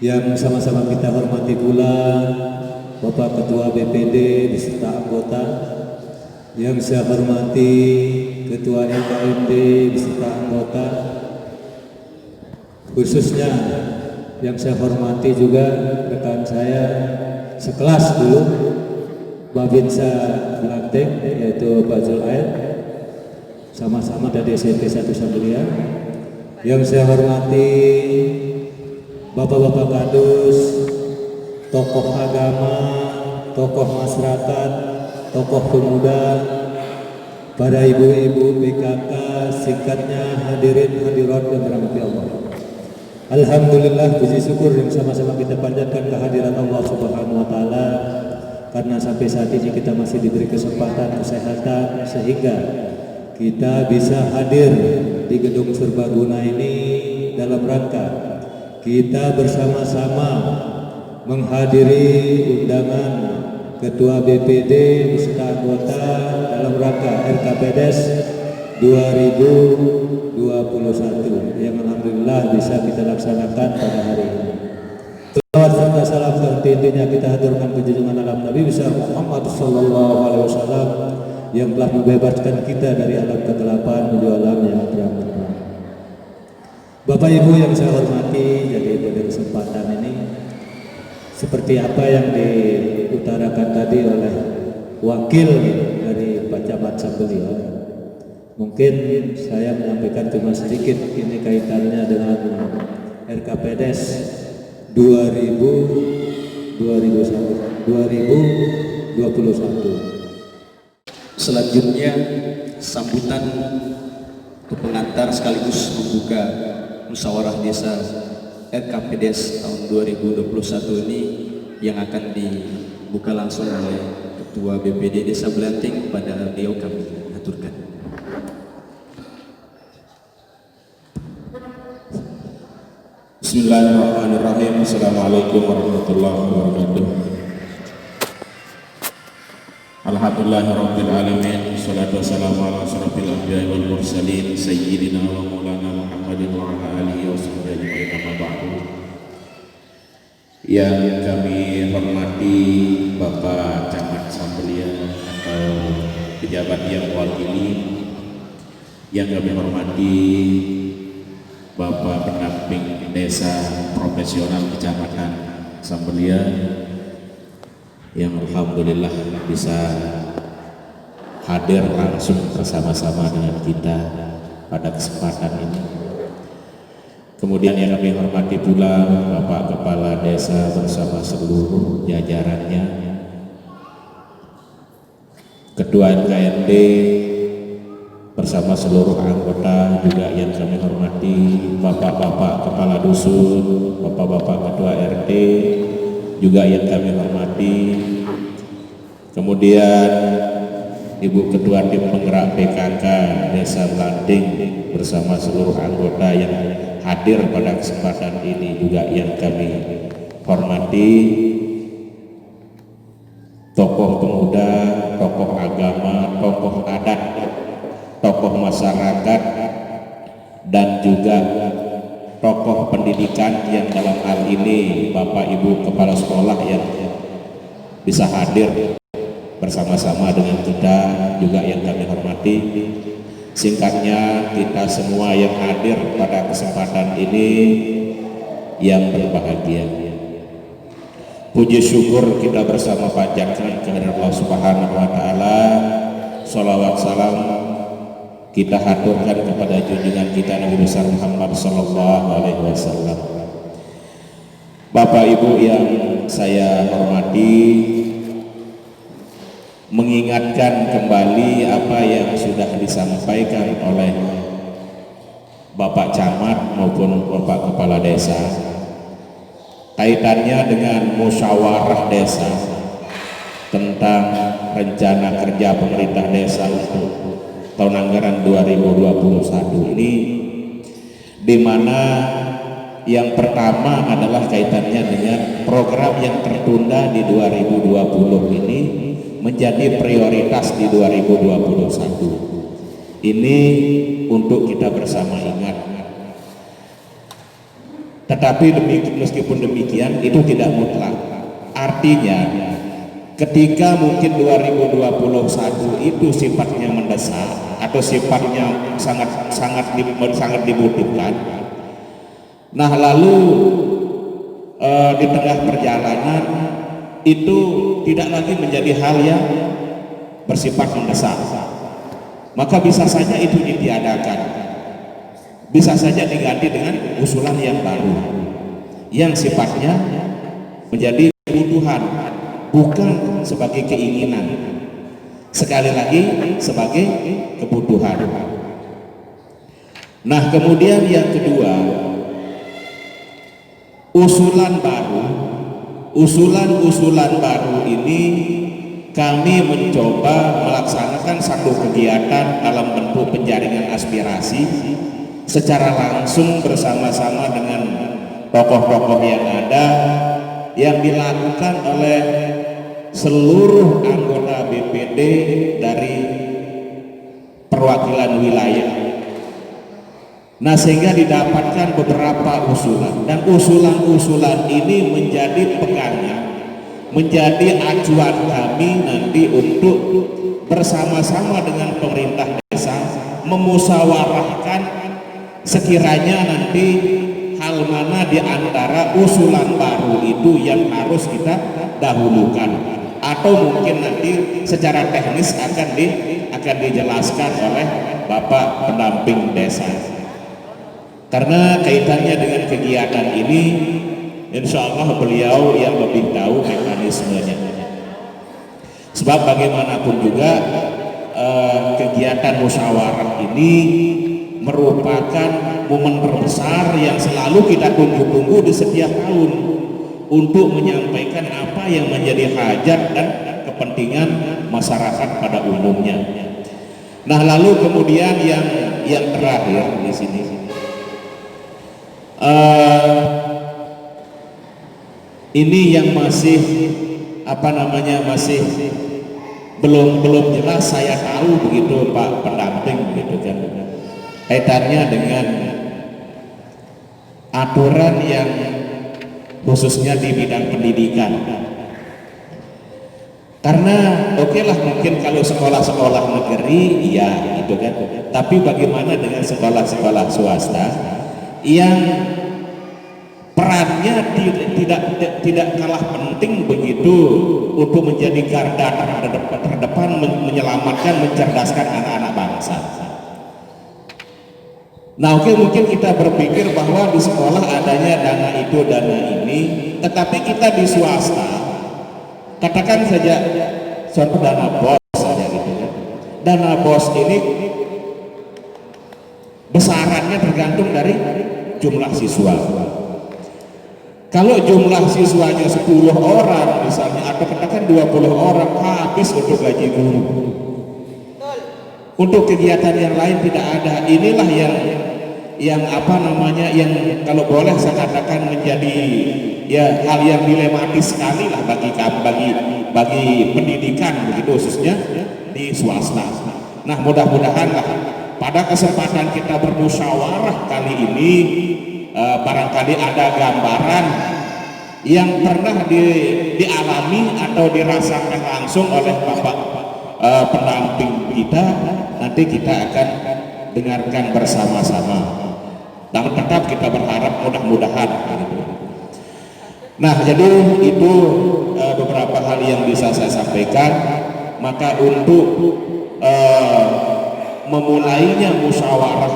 Yang sama-sama kita hormati pula Bapak Ketua BPD beserta anggota, yang saya hormati Ketua LKMD beserta anggota, khususnya yang saya hormati juga rekan saya sekelas dulu Babinsa Belanting, yaitu Pak Zulail, sama-sama dari SMP 1 Sambelia. Yang saya hormati Bapak-bapak kadus, tokoh agama, tokoh masyarakat, tokoh pemuda, para ibu-ibu PKK, singkatnya hadirin hadirat yang dirahmati Allah. Alhamdulillah, puji syukur yang sama-sama kita panjatkan kehadiran Allah Subhanahu wa taala, karena sampai saat ini kita masih diberi kesempatan kesehatan sehingga kita bisa hadir di gedung serbaguna ini dalam rangka kita bersama-sama menghadiri undangan Ketua BPD beserta anggota dalam rangka RKPDes 2021 yang alhamdulillah bisa kita laksanakan pada hari ini. Salawat serta salam tentunya kita haturkan ke junjungan alam Nabi besar Muhammad sallallahu alaihi wasallam yang telah membebaskan kita dari alam kegelapan menuju alam yang terang. Bapak Ibu yang saya hormati, jadi pada kesempatan ini seperti apa yang diutarakan tadi oleh wakil dari Pak Camat Sambelia, mungkin saya menyampaikan cuma sedikit, ini kaitannya dengan RKPDes 2021. Selanjutnya sambutan untuk pengantar sekaligus membuka musyawarah desa RKPDes tahun 2021 ini yang akan dibuka langsung oleh Ketua BPD Desa Belanting. Pada beliau kami aturkan. Bismillahirrahmanirrahim. Assalamualaikum warahmatullahi wabarakatuh. Alhamdulillahirabbil alamin, wassalatu wassalamu ala asyrofil anbiya'i wal mursalin sayyidina wa maulana Muhammadin wa ala alihi wa sahbihi ajma'in, amma ba'du. Yang kami hormati Bapak Camat Sambelia atau pejabat yang mewakili, yang kami hormati Bapak pendamping desa profesional Kecamatan Sambelia yang alhamdulillah bisa hadir langsung bersama-sama dengan kita pada kesempatan ini. Kemudian yang kami hormati pula Bapak Kepala Desa bersama seluruh jajarannya, Ketua NKMD bersama seluruh anggota, juga yang kami hormati Bapak-bapak Kepala Dusun, Bapak-bapak Ketua RT, juga yang kami hormati, kemudian Ibu Ketua Tim Penggerak PKK Desa Belanting bersama seluruh anggota yang hadir pada kesempatan ini, juga yang kami hormati tokoh pemuda, tokoh agama, tokoh adat, tokoh masyarakat, dan juga tokoh pendidikan yang dalam hal ini Bapak Ibu Kepala Sekolah yang bisa hadir bersama-sama dengan kita, juga yang kami hormati. Singkatnya, kita semua yang hadir pada kesempatan ini yang berbahagia. Puji syukur kita bersama panjatkan kepada Allah Subhanahu wa taala. Shalawat salam kita haturkan kepada junjungan kita Nabi besar Muhammad sallallahu alaihi wasallam. Bapak Ibu yang saya hormati, mengingatkan kembali apa yang sudah disampaikan oleh Bapak Camat maupun Bapak Kepala Desa kaitannya dengan musyawarah desa tentang rencana kerja pemerintah desa untuk tahun anggaran 2021 ini, di mana yang pertama adalah kaitannya dengan program yang tertunda di 2020 ini menjadi prioritas di 2021. Ini untuk kita bersama ingat Tetapi meskipun demikian itu tidak mutlak. Artinya ketika mungkin 2021 itu sifatnya mendesak atau sifatnya sangat dibutuhkan, nah lalu di tengah perjalanan itu tidak lagi menjadi hal yang bersifat mendesak, maka bisa saja itu ditiadakan, bisa saja diganti dengan usulan yang baru yang sifatnya menjadi kebutuhan, bukan sebagai keinginan, sekali lagi sebagai kebutuhan. Nah kemudian yang kedua, usulan baru ini kami mencoba melaksanakan satu kegiatan dalam bentuk penjaringan aspirasi secara langsung bersama-sama dengan tokoh-tokoh yang ada, yang dilakukan oleh seluruh anggota BPD dari perwakilan wilayah. Nah sehingga didapatkan beberapa usulan, dan usulan-usulan ini menjadi pegangan, menjadi acuan kami nanti untuk bersama-sama dengan pemerintah desa memusyawarahkan sekiranya nanti hal mana di antara usulan baru itu yang harus kita dahulukan, atau mungkin nanti secara teknis akan dijelaskan oleh Bapak pendamping desa. Karena kaitannya dengan kegiatan ini, insya Allah beliau yang lebih tahu mekanismenya. Sebab bagaimanapun juga kegiatan musyawarah ini merupakan momen terbesar yang selalu kita tunggu-tunggu di setiap tahun untuk menyampaikan apa yang menjadi hajat dan kepentingan masyarakat pada umumnya. Nah lalu kemudian yang terakhir di sini, ini yang masih masih belum jelas, saya tahu begitu Pak pendamping begitu kan, kaitannya dengan aturan yang khususnya di bidang pendidikan. Karena oke lah mungkin kalau sekolah-sekolah negeri iya gitu kan, tapi bagaimana dengan sekolah-sekolah swasta yang perannya tidak kalah penting begitu untuk menjadi garda terdepan menyelamatkan, mencerdaskan anak-anak bangsa. Nah oke, mungkin kita berpikir bahwa di sekolah adanya dana itu dana ini, tetapi kita di swasta, katakan saja contoh dana BOS saja gitu ya. Dana BOS ini besarannya tergantung dari jumlah siswa. Kalau jumlah siswanya 10 orang misalnya, atau katakan 20 orang, habis untuk gaji guru. Untuk kegiatan yang lain tidak ada. Inilah yang kalau boleh saya katakan menjadi ya hal yang dilematis sekali lah bagi pendidikan begitu, khususnya di swasta. Nah mudah-mudahan lah pada kesempatan kita bermusyawarah kali ini barangkali ada gambaran yang pernah dialami atau dirasakan langsung oleh Bapak pendamping kita, nanti kita akan dengarkan bersama-sama, dan tetap kita berharap mudah-mudahan gitu. Nah jadi itu beberapa hal yang bisa saya sampaikan. Maka untuk memulainya musyawarah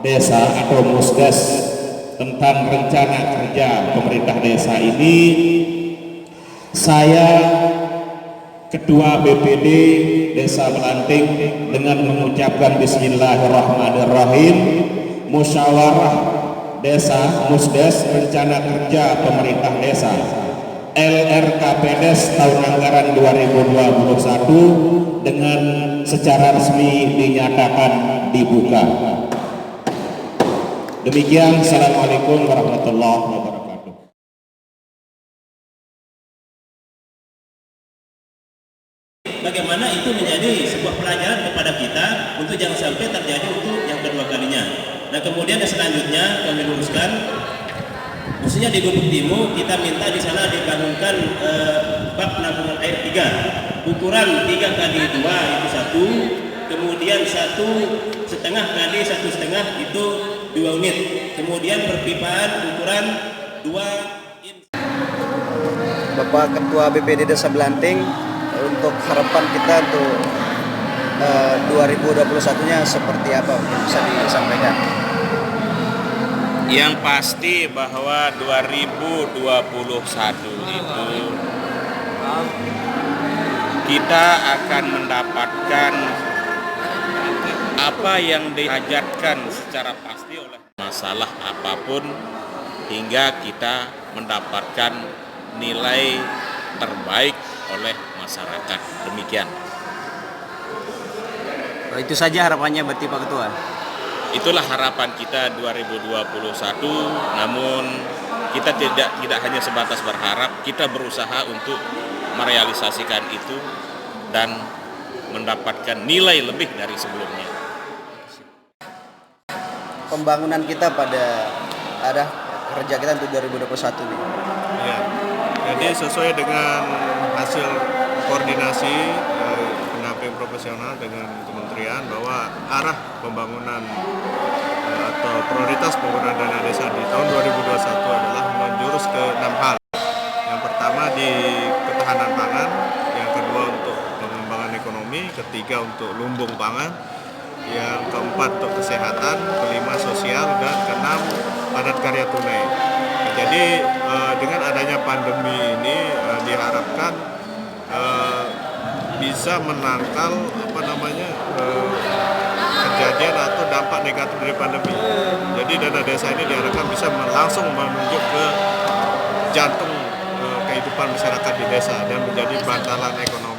desa atau musdes tentang rencana kerja pemerintah desa ini, saya Ketua BPD Desa Melanting dengan mengucapkan Bismillahirrahmanirrahim, musyawarah desa musdes rencana kerja pemerintah desa LRKPDes tahun anggaran 2021 dengan secara resmi dinyatakan dibuka. Demikian, assalamualaikum warahmatullahi wabarakatuh. Bagaimana itu menjadi sebuah pelajaran kepada kita untuk jangan sampai terjadi untuk yang kedua kalinya. Nah kemudian selanjutnya kami luruskan Khususnya di Gubuk Timur kita minta di sana dibangunkan bak penampungan air 3, ukuran 3 kali 2 itu 1, kemudian 1,5 kali 1,5 itu 2 unit, kemudian perpipaan ukuran 2 in. Bapak Ketua BPD Desa Belanting, untuk harapan kita untuk 2021-nya seperti apa yang bisa disampaikan? Yang pasti bahwa 2021 itu kita akan mendapatkan apa yang diajarkan secara pasti oleh masalah apapun hingga kita mendapatkan nilai terbaik oleh masyarakat. Demikian. Itu saja harapannya berarti Pak Ketua. Itulah harapan kita 2021, namun kita tidak hanya sebatas berharap, kita berusaha untuk merealisasikan itu dan mendapatkan nilai lebih dari sebelumnya. Pembangunan kita pada arah kerja kita untuk 2021 nih. Ya, jadi sesuai dengan hasil koordinasi pendamping profesional dengan kementerian bahwa arah pembangunan atau prioritas penggunaan dana desa di tahun 2021 adalah menjurus ke 6 hal. Yang pertama di ketahanan pangan, yang kedua untuk pengembangan ekonomi, ketiga untuk lumbung pangan, yang keempat untuk kesehatan, kelima sosial, dan keenam padat karya tunai. Jadi dengan adanya pandemi ini diharapkan bisa menangkal kejadian atau dampak negatif dari pandemi. Jadi dana desa ini diharapkan bisa langsung menunjuk ke jantung kehidupan masyarakat di desa dan menjadi bantalan ekonomi.